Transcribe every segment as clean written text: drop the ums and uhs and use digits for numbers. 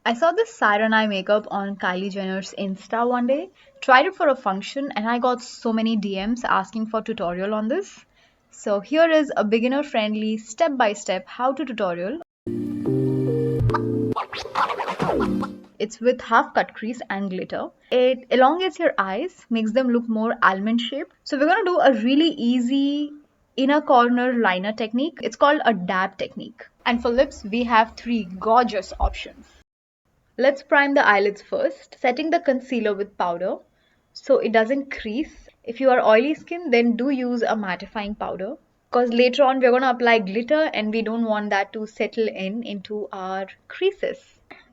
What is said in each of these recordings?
I saw this siren eye makeup on Kylie Jenner's Insta one day, tried it for a function, and I got so many DMs asking for tutorial on this. So here is a beginner friendly step-by-step how to tutorial. It's with half cut crease and glitter. It elongates your eyes, makes them look more almond shaped. So we're gonna do a really easy inner corner liner technique. It's called a dab technique. And for lips, we have three gorgeous options. Let's prime the eyelids first, setting the concealer with powder so it doesn't crease. If you are oily skin, then do use a mattifying powder because later on we're going to apply glitter and we don't want that to settle into our creases.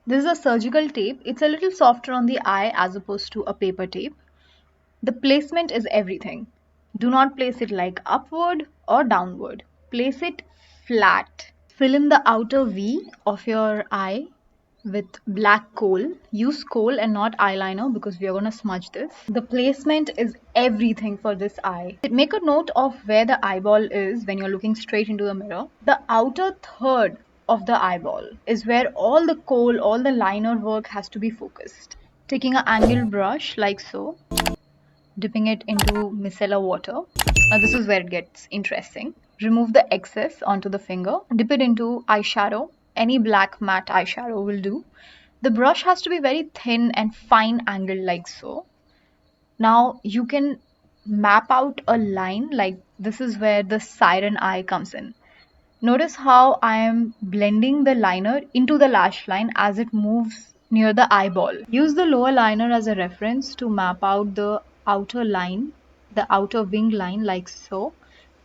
This is a surgical tape. It's a little softer on the eye as opposed to a paper tape. The placement is everything. Do not place it like upward or downward. Place it flat. Fill in the outer V of your eye with black kohl. Use kohl and not eyeliner because we are going to smudge this. The placement is everything for this eye. Make a note of where the eyeball is when you're looking straight into the mirror. The outer third of the eyeball is where all the kohl, all the liner work has to be focused. Taking an angled brush like so, dipping it into micellar water. Now this is where it gets interesting. Remove the excess onto the finger. Dip it into eyeshadow. Any black matte eyeshadow will do. The brush has to be very thin and fine angled like so. Now you can map out a line like this is where the siren eye comes in. Notice how I am blending the liner into the lash line as it moves near the eyeball. Use the lower liner as a reference to map out the outer line, the outer wing line like so.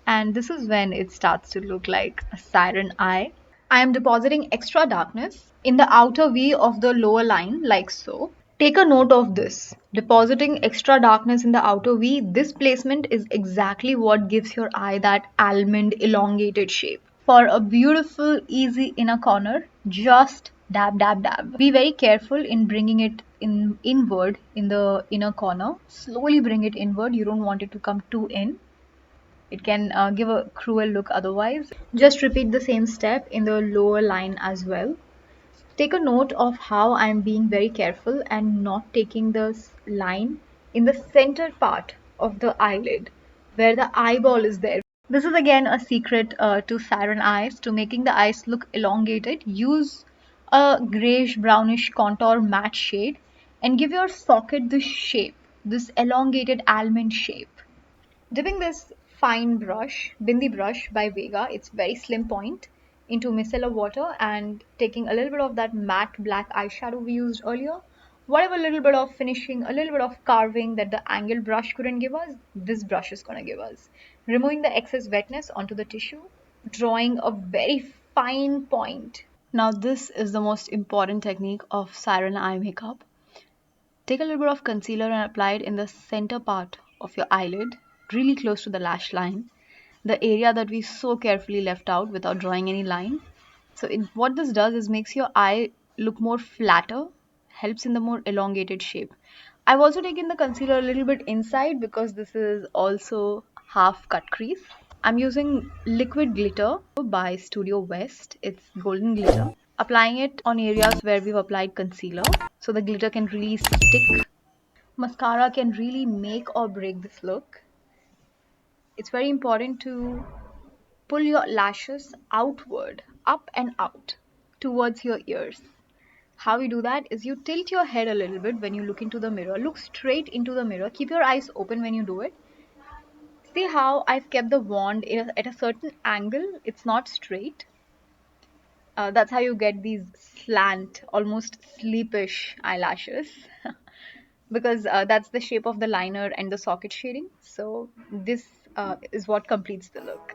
And this is when it starts to look like a siren eye. I am depositing extra darkness in the outer V of the lower line like so. Take a note of this. Depositing extra darkness in the outer V, this placement is exactly what gives your eye that almond elongated shape. For a beautiful, easy inner corner, just dab, dab, dab. Be very careful in bringing it inward in the inner corner. Slowly bring it inward. You don't want it to come too in. It can give a cruel look otherwise. Just repeat the same step in the lower line as well. Take a note of how I am being very careful and not taking this line in the center part of the eyelid where the eyeball is there. This is again a secret to siren eyes, to making the eyes look elongated. Use a grayish brownish contour matte shade and give your socket this shape, this elongated almond shape. Dipping this fine brush, Bindi brush by Vega, it's very slim point, into micellar water and taking a little bit of that matte black eyeshadow we used earlier. Whatever little bit of finishing, a little bit of carving that the angled brush couldn't give us, this brush is going to give us. Removing the excess wetness onto the tissue, drawing a very fine point. Now this is the most important technique of siren eye makeup. Take a little bit of concealer and apply it in the center part of your eyelid, really close to the lash line, the area that we so carefully left out without drawing any line. So what this does is makes your eye look more flatter, helps in the more elongated shape. I've also taken the concealer a little bit inside because this is also half cut crease. I'm using liquid glitter by Studiowest. It's golden glitter. Applying it on areas where we've applied concealer so the glitter can really stick. Mascara can really make or break this look. It's very important to pull your lashes outward, up and out, towards your ears. How you do that is you tilt your head a little bit when you look into the mirror. Look straight into the mirror. Keep your eyes open when you do it. See how I've kept the wand at a certain angle. It's not straight. That's how you get these slant, almost sleepish eyelashes. Because that's the shape of the liner and the socket shading. So this is what completes the look.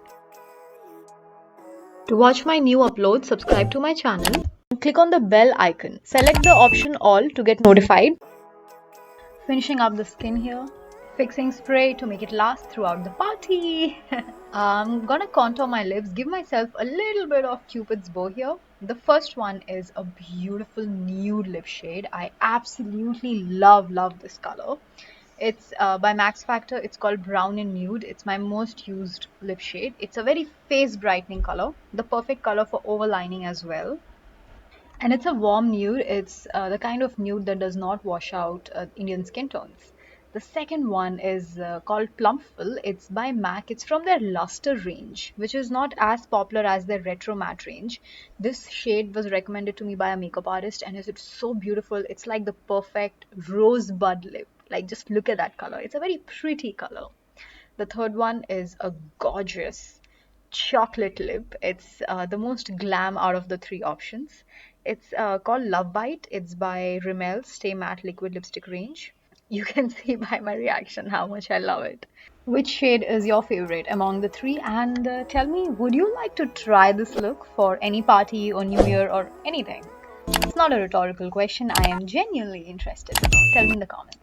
To watch my new uploads, subscribe to my channel and click on the bell icon. Select the option all to get notified. Finishing up the skin here. Fixing spray to make it last throughout the party. I'm gonna contour my lips, give myself a little bit of Cupid's bow here. The first one is a beautiful nude lip shade. I absolutely love this color. It's by Maxfactor. It's called Brown and Nude. It's my most used lip shade. It's a very face brightening color, the perfect color for overlining as well. And it's a warm nude. It's the kind of nude that does not wash out Indian skin tones. The second one is called Pumpful. It's by MAC. It's from their Lustre range, which is not as popular as their Retro Matte range. This shade was recommended to me by a makeup artist, and it's so beautiful. It's like the perfect rosebud lip. Like, just look at that color. It's a very pretty color. The third one is a gorgeous chocolate lip. It's the most glam out of the three options. It's called Love Bite. It's by Rimmel Stay Matte Liquid Lipstick range. You can see by my reaction how much I love it. Which shade is your favorite among the three? And tell me, would you like to try this look for any party or New Year or anything? It's not a rhetorical question. I am genuinely interested to know. Tell me in the comments.